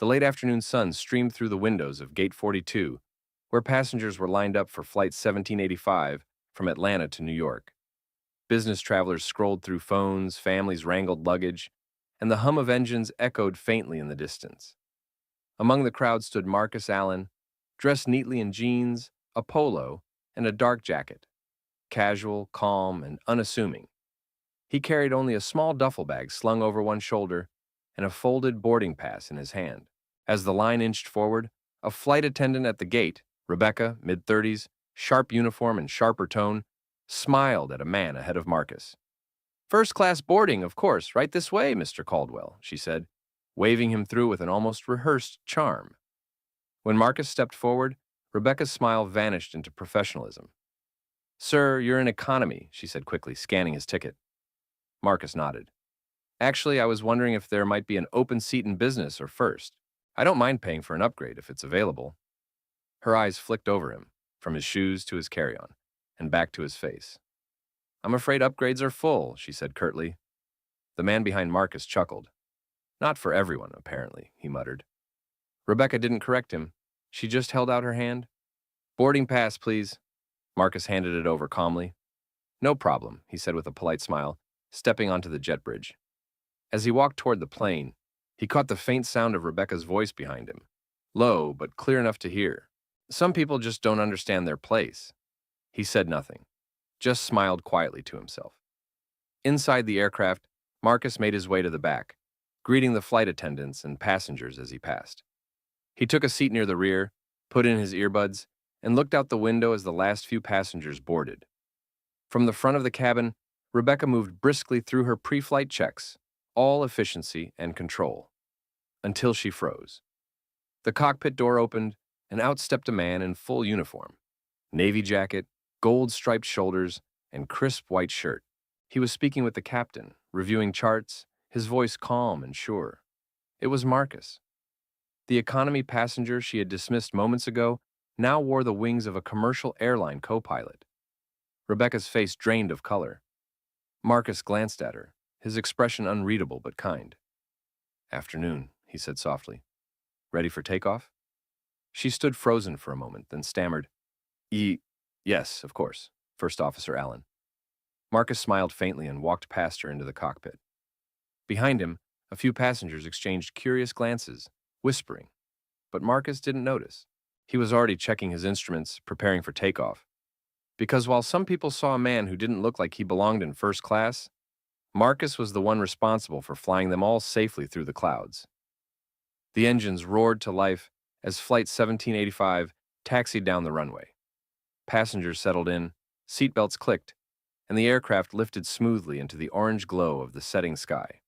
The late afternoon sun streamed through the windows of Gate 42, where passengers were lined up for Flight 1785 from Atlanta to New York. Business travelers scrolled through phones, families wrangled luggage, and the hum of engines echoed faintly in the distance. Among the crowd stood Marcus Allen, dressed neatly in jeans, a polo, and a dark jacket, casual, calm, and unassuming. He carried only a small duffel bag slung over one shoulder and a folded boarding pass in his hand. As the line inched forward, a flight attendant at the gate, Rebecca, mid-30s, sharp uniform and sharper tone, smiled at a man ahead of Marcus. "First-class boarding, of course, right this way, Mr. Caldwell," she said, waving him through with an almost rehearsed charm. When Marcus stepped forward, Rebecca's smile vanished into professionalism. "Sir, you're in economy," she said quickly, scanning his ticket. Marcus nodded. "Actually, I was wondering if there might be an open seat in business or first. I don't mind paying for an upgrade if it's available." Her eyes flicked over him, from his shoes to his carry-on, and back to his face. "I'm afraid upgrades are full," she said curtly. The man behind Marcus chuckled. "Not for everyone, apparently," he muttered. Rebecca didn't correct him. She just held out her hand. "Boarding pass, please." Marcus handed it over calmly. "No problem," he said with a polite smile, stepping onto the jet bridge. As he walked toward the plane, he caught the faint sound of Rebecca's voice behind him, low but clear enough to hear. "Some people just don't understand their place." He said nothing, just smiled quietly to himself. Inside the aircraft, Marcus made his way to the back, greeting the flight attendants and passengers as he passed. He took a seat near the rear, put in his earbuds, and looked out the window as the last few passengers boarded. From the front of the cabin, Rebecca moved briskly through her pre-flight checks, all efficiency and control, until she froze. The cockpit door opened, and out stepped a man in full uniform, navy jacket, gold-striped shoulders, and crisp white shirt. He was speaking with the captain, reviewing charts, his voice calm and sure. It was Marcus. The economy passenger she had dismissed moments ago now wore the wings of a commercial airline co-pilot. Rebecca's face drained of color. Marcus glanced at her, his expression unreadable but kind. "Afternoon," he said softly. "Ready for takeoff?" She stood frozen for a moment, then stammered, Yes, of course, First Officer Allen." Marcus smiled faintly and walked past her into the cockpit. Behind him, a few passengers exchanged curious glances, whispering, but Marcus didn't notice. He was already checking his instruments, preparing for takeoff. Because while some people saw a man who didn't look like he belonged in first class, Marcus was the one responsible for flying them all safely through the clouds. The engines roared to life as Flight 1785 taxied down the runway. Passengers settled in, seatbelts clicked, and the aircraft lifted smoothly into the orange glow of the setting sky.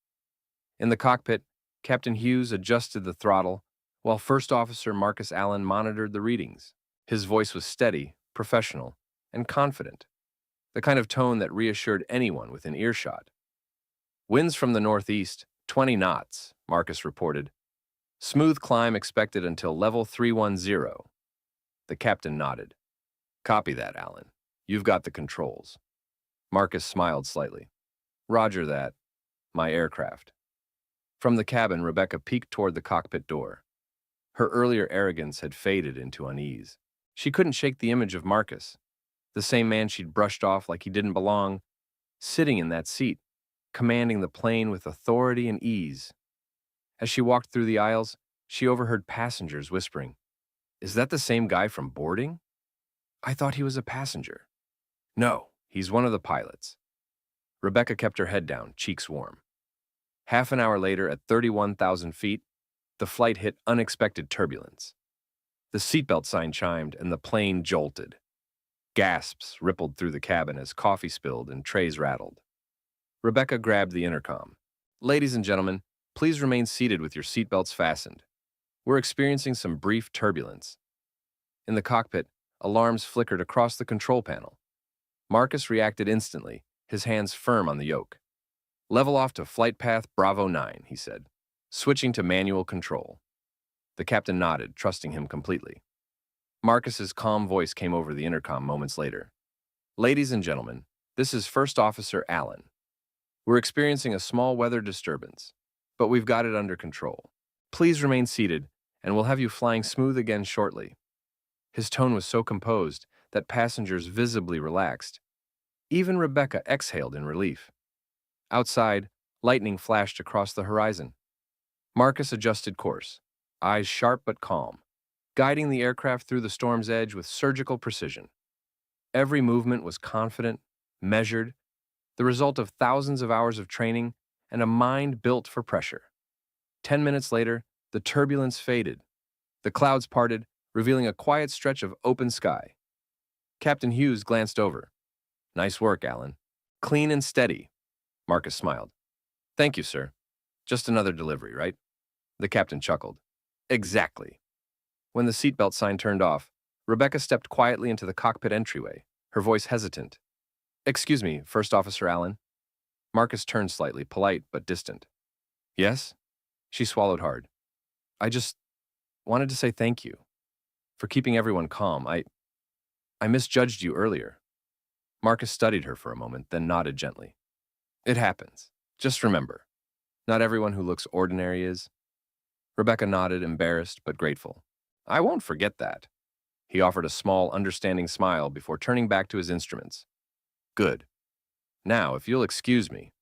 In the cockpit, Captain Hughes adjusted the throttle, while First Officer Marcus Allen monitored the readings. His voice was steady, professional, and confident, the kind of tone that reassured anyone within earshot. "Winds from the northeast, 20 knots, Marcus reported. "Smooth climb expected until level 310. The captain nodded. "Copy that, Allen. You've got the controls." Marcus smiled slightly. "Roger that. My aircraft." From the cabin, Rebecca peeked toward the cockpit door. Her earlier arrogance had faded into unease. She couldn't shake the image of Marcus, the same man she'd brushed off like he didn't belong, sitting in that seat, commanding the plane with authority and ease. As she walked through the aisles, she overheard passengers whispering, "Is that the same guy from boarding? I thought he was a passenger." "No, he's one of the pilots." Rebecca kept her head down, cheeks warm. Half an hour later, at 31,000 feet, the flight hit unexpected turbulence. The seatbelt sign chimed and the plane jolted. Gasps rippled through the cabin as coffee spilled and trays rattled. Rebecca grabbed the intercom. "Ladies and gentlemen, please remain seated with your seatbelts fastened. We're experiencing some brief turbulence." In the cockpit, alarms flickered across the control panel. Marcus reacted instantly, his hands firm on the yoke. "Level off to flight path Bravo 9, he said, switching to manual control. The captain nodded, trusting him completely. Marcus's calm voice came over the intercom moments later. "Ladies and gentlemen, this is First Officer Allen. We're experiencing a small weather disturbance, but we've got it under control. Please remain seated, and we'll have you flying smooth again shortly. His tone was so composed that passengers visibly relaxed. Even Rebecca exhaled in relief. Outside, lightning flashed across the horizon. Marcus adjusted course, eyes sharp but calm, guiding the aircraft through the storm's edge with surgical precision. Every movement was confident, measured, the result of thousands of hours of training and a mind built for pressure. 10 minutes later, the turbulence faded. The clouds parted, revealing a quiet stretch of open sky. Captain Hughes glanced over. Nice work, Alan. Clean and steady. Marcus smiled. Thank you, sir. Just another delivery, right? The captain chuckled. Exactly. When the seatbelt sign turned off, Rebecca stepped quietly into the cockpit entryway, her voice hesitant. Excuse me, First Officer Allen. Marcus turned slightly, polite but distant. Yes? She swallowed hard. I just wanted to say thank you for keeping everyone calm. I misjudged you earlier. Marcus studied her for a moment, then nodded gently. It happens. Just remember, not everyone who looks ordinary is. Rebecca nodded, embarrassed but grateful. I won't forget that. He offered a small, understanding smile before turning back to his instruments. Good. Now, if you'll excuse me,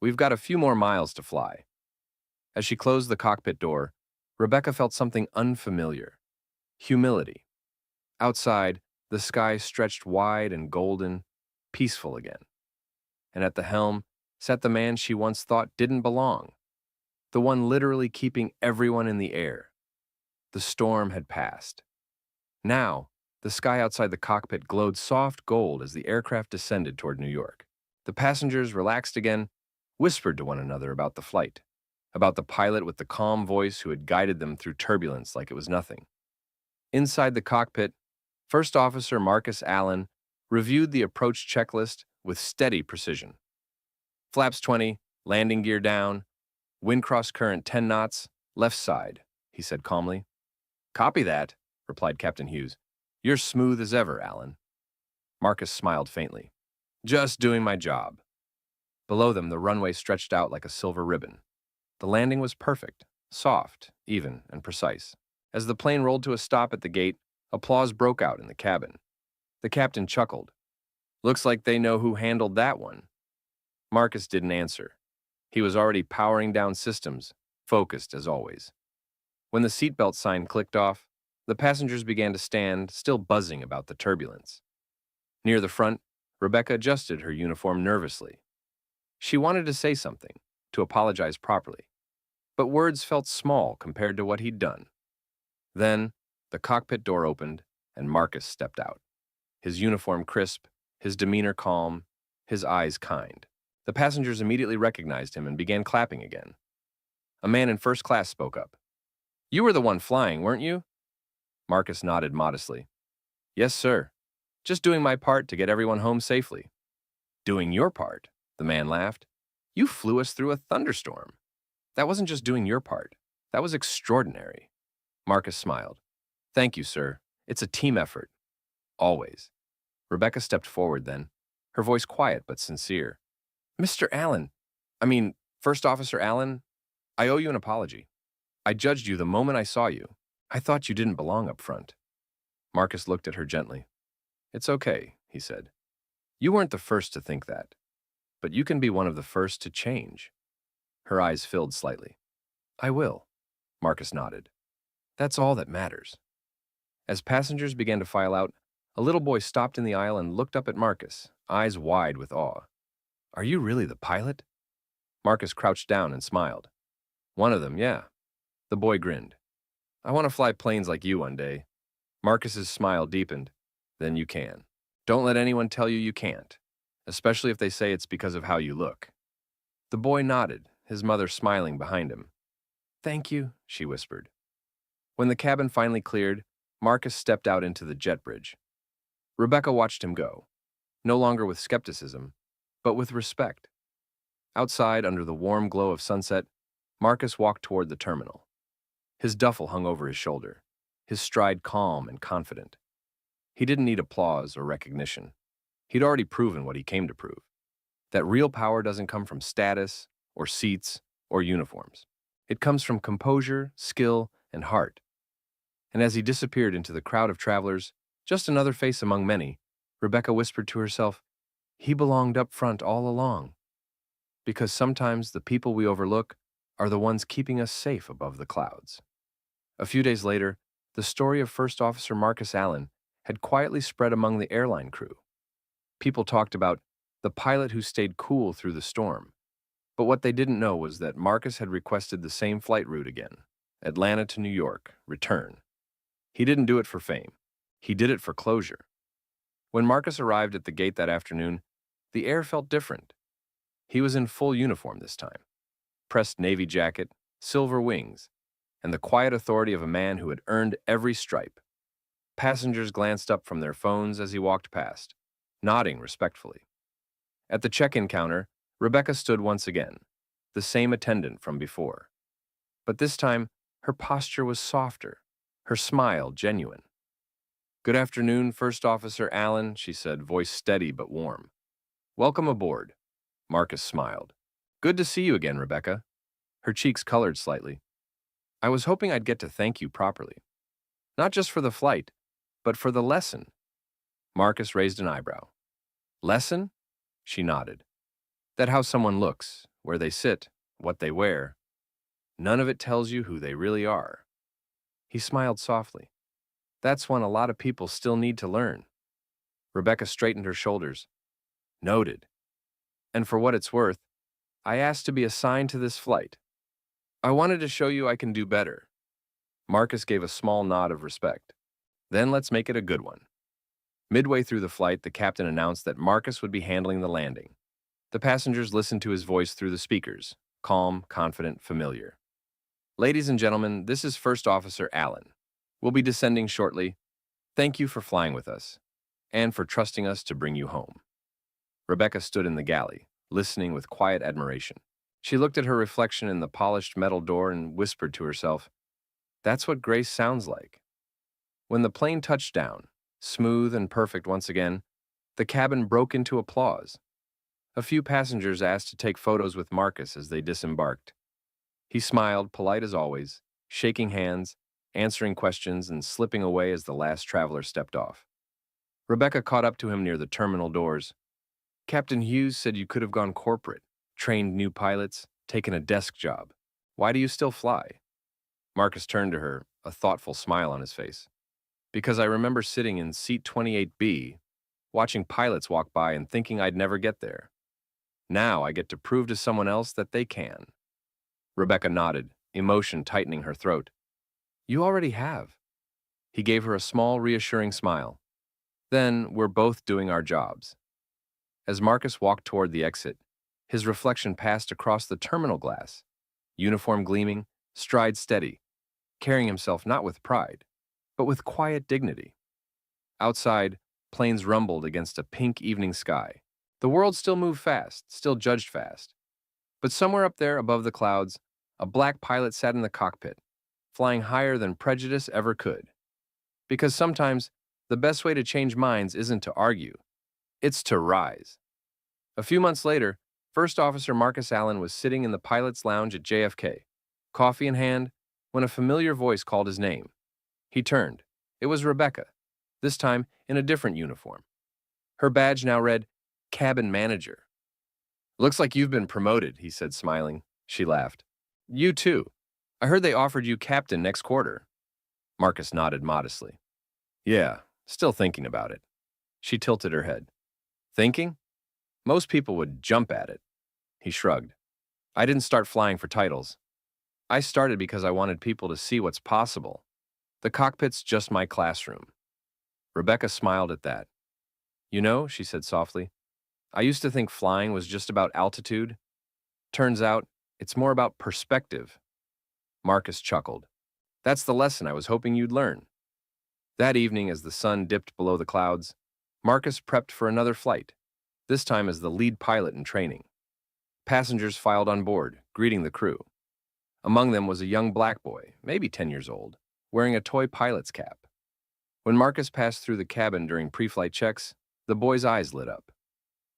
we've got a few more miles to fly. As she closed the cockpit door, Rebecca felt something unfamiliar. Humility. Outside, the sky stretched wide and golden, peaceful again. And at the helm sat the man she once thought didn't belong, the one literally keeping everyone in the air. The storm had passed. Now, the sky outside the cockpit glowed soft gold as the aircraft descended toward New York. The passengers, relaxed again, whispered to one another about the flight, about the pilot with the calm voice who had guided them through turbulence like it was nothing. Inside the cockpit, First Officer Marcus Allen reviewed the approach checklist with steady precision. Flaps 20, landing gear down, wind cross current 10 knots, left side, he said calmly. Copy that, replied Captain Hughes. You're smooth as ever, Allen. Marcus smiled faintly. Just doing my job. Below them, the runway stretched out like a silver ribbon. The landing was perfect, soft, even, and precise. As the plane rolled to a stop at the gate, applause broke out in the cabin. The captain chuckled. Looks like they know who handled that one. Marcus didn't answer. He was already powering down systems, focused as always. When the seatbelt sign clicked off, the passengers began to stand, still buzzing about the turbulence. Near the front, Rebecca adjusted her uniform nervously. She wanted to say something, to apologize properly, but words felt small compared to what he'd done. Then, the cockpit door opened, and Marcus stepped out. His uniform crisp, his demeanor calm, his eyes kind. The passengers immediately recognized him and began clapping again. A man in first class spoke up. You were the one flying, weren't you? Marcus nodded modestly. Yes, sir. Just doing my part to get everyone home safely. Doing your part, the man laughed. You flew us through a thunderstorm. That wasn't just doing your part. That was extraordinary. Marcus smiled. Thank you, sir. It's a team effort. Always. Rebecca stepped forward then, her voice quiet but sincere. Mr. Allen, First Officer Allen, I owe you an apology. I judged you the moment I saw you. I thought you didn't belong up front. Marcus looked at her gently. It's okay, he said. You weren't the first to think that, but you can be one of the first to change. Her eyes filled slightly. I will, Marcus nodded. That's all that matters. As passengers began to file out, a little boy stopped in the aisle and looked up at Marcus, eyes wide with awe. Are you really the pilot? Marcus crouched down and smiled. One of them, yeah. The boy grinned. I want to fly planes like you one day. Marcus's smile deepened. Then you can. Don't let anyone tell you you can't, especially if they say it's because of how you look. The boy nodded, his mother smiling behind him. Thank you, she whispered. When the cabin finally cleared, Marcus stepped out into the jet bridge. Rebecca watched him go, no longer with skepticism, but with respect. Outside, under the warm glow of sunset, Marcus walked toward the terminal. His duffel hung over his shoulder, his stride calm and confident. He didn't need applause or recognition. He'd already proven what he came to prove, that real power doesn't come from status or seats or uniforms. It comes from composure, skill, and heart. And as he disappeared into the crowd of travelers, just another face among many, Rebecca whispered to herself, he belonged up front all along. Because sometimes the people we overlook are the ones keeping us safe above the clouds. A few days later, the story of First Officer Marcus Allen had quietly spread among the airline crew. People talked about the pilot who stayed cool through the storm. But what they didn't know was that Marcus had requested the same flight route again, Atlanta to New York, return. He didn't do it for fame. He did it for closure. When Marcus arrived at the gate that afternoon, the air felt different. He was in full uniform this time. Pressed navy jacket, silver wings, and the quiet authority of a man who had earned every stripe. Passengers glanced up from their phones as he walked past, nodding respectfully. At the check-in counter, Rebecca stood once again, the same attendant from before. But this time, her posture was softer, her smile genuine. "Good afternoon, First Officer Allen," she said, voice steady but warm. "Welcome aboard." Marcus smiled. "Good to see you again, Rebecca." Her cheeks colored slightly. "I was hoping I'd get to thank you properly. Not just for the flight, but for the lesson." Marcus raised an eyebrow. "Lesson?" She nodded. "That how someone looks, where they sit, what they wear, none of it tells you who they really are." He smiled softly. "That's one a lot of people still need to learn." Rebecca straightened her shoulders. "Noted. And for what it's worth, I asked to be assigned to this flight. I wanted to show you I can do better." Marcus gave a small nod of respect. "Then let's make it a good one." Midway through the flight, the captain announced that Marcus would be handling the landing. The passengers listened to his voice through the speakers, calm, confident, familiar. "Ladies and gentlemen, this is First Officer Allen. We'll be descending shortly. Thank you for flying with us, and for trusting us to bring you home." Rebecca stood in the galley, listening with quiet admiration. She looked at her reflection in the polished metal door and whispered to herself, "That's what grace sounds like." When the plane touched down, smooth and perfect once again, the cabin broke into applause. A few passengers asked to take photos with Marcus as they disembarked. He smiled, polite as always, shaking hands, answering questions, and slipping away as the last traveler stepped off. Rebecca caught up to him near the terminal doors. "Captain Hughes said you could have gone corporate, trained new pilots, taken a desk job. Why do you still fly?" Marcus turned to her, a thoughtful smile on his face. "Because I remember sitting in seat 28B, watching pilots walk by and thinking I'd never get there. Now I get to prove to someone else that they can." Rebecca nodded, emotion tightening her throat. "You already have." He gave her a small, reassuring smile. "Then we're both doing our jobs." As Marcus walked toward the exit, his reflection passed across the terminal glass, uniform gleaming, stride steady, carrying himself not with pride, but with quiet dignity. Outside, planes rumbled against a pink evening sky. The world still moved fast, still judged fast. But somewhere up there above the clouds, a black pilot sat in the cockpit, flying higher than prejudice ever could. Because sometimes, the best way to change minds isn't to argue, it's to rise. A few months later, First Officer Marcus Allen was sitting in the pilot's lounge at JFK, coffee in hand, when a familiar voice called his name. He turned. It was Rebecca, this time in a different uniform. Her badge now read, Cabin Manager. "Looks like you've been promoted," he said, smiling. She laughed. "You too. I heard they offered you captain next quarter." Marcus nodded modestly. "Yeah, still thinking about it." She tilted her head. "Thinking? Most people would jump at it." He shrugged. "I didn't start flying for titles. I started because I wanted people to see what's possible. The cockpit's just my classroom." Rebecca smiled at that. "You know," she said softly, "I used to think flying was just about altitude. Turns out, it's more about perspective." Marcus chuckled. "That's the lesson I was hoping you'd learn." That evening, as the sun dipped below the clouds, Marcus prepped for another flight, this time as the lead pilot in training. Passengers filed on board, greeting the crew. Among them was a young black boy, maybe 10 years old, wearing a toy pilot's cap. When Marcus passed through the cabin during pre-flight checks, the boy's eyes lit up.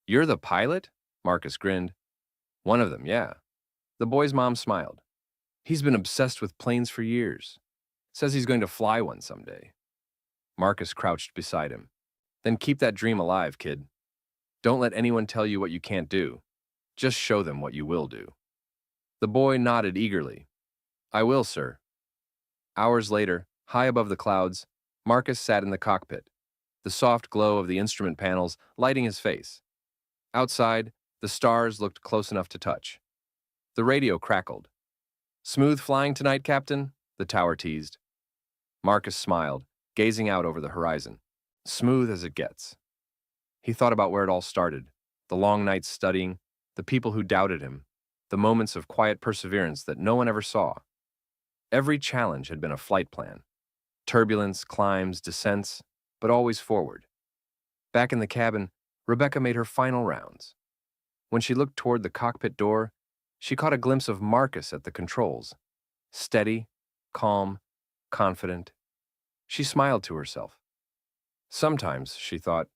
"You're the pilot?" Marcus grinned. "One of them, yeah." The boy's mom smiled. He's been obsessed with planes for years. Says he's going to fly one someday. Marcus crouched beside him. Then keep that dream alive, kid. Don't let anyone tell you what you can't do. Just show them what you will do. The boy nodded eagerly. I will, sir. Hours later, high above the clouds, Marcus sat in the cockpit, the soft glow of the instrument panels lighting his face. Outside, the stars looked close enough to touch. The radio crackled. Smooth flying tonight, Captain? The tower teased. Marcus smiled, gazing out over the horizon. Smooth as it gets. He thought about where it all started, the long nights studying, the people who doubted him, the moments of quiet perseverance that no one ever saw. Every challenge had been a flight plan. Turbulence, climbs, descents, but always forward. Back in the cabin, Rebecca made her final rounds. When she looked toward the cockpit door, she caught a glimpse of Marcus at the controls. Steady, calm, confident. She smiled to herself. Sometimes, she thought,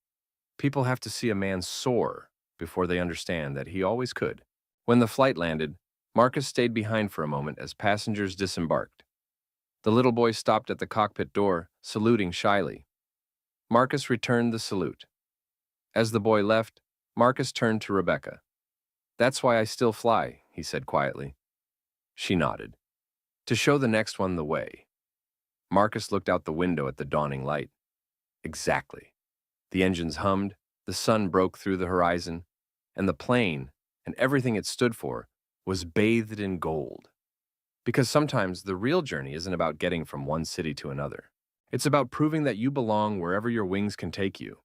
people have to see a man soar before they understand that he always could. When the flight landed, Marcus stayed behind for a moment as passengers disembarked. The little boy stopped at the cockpit door, saluting shyly. Marcus returned the salute. As the boy left, Marcus turned to Rebecca. That's why I still fly, he said quietly. She nodded. To show the next one the way. Marcus looked out the window at the dawning light. Exactly. The engines hummed, the sun broke through the horizon, and the plane, and everything it stood for, was bathed in gold. Because sometimes the real journey isn't about getting from one city to another. It's about proving that you belong wherever your wings can take you.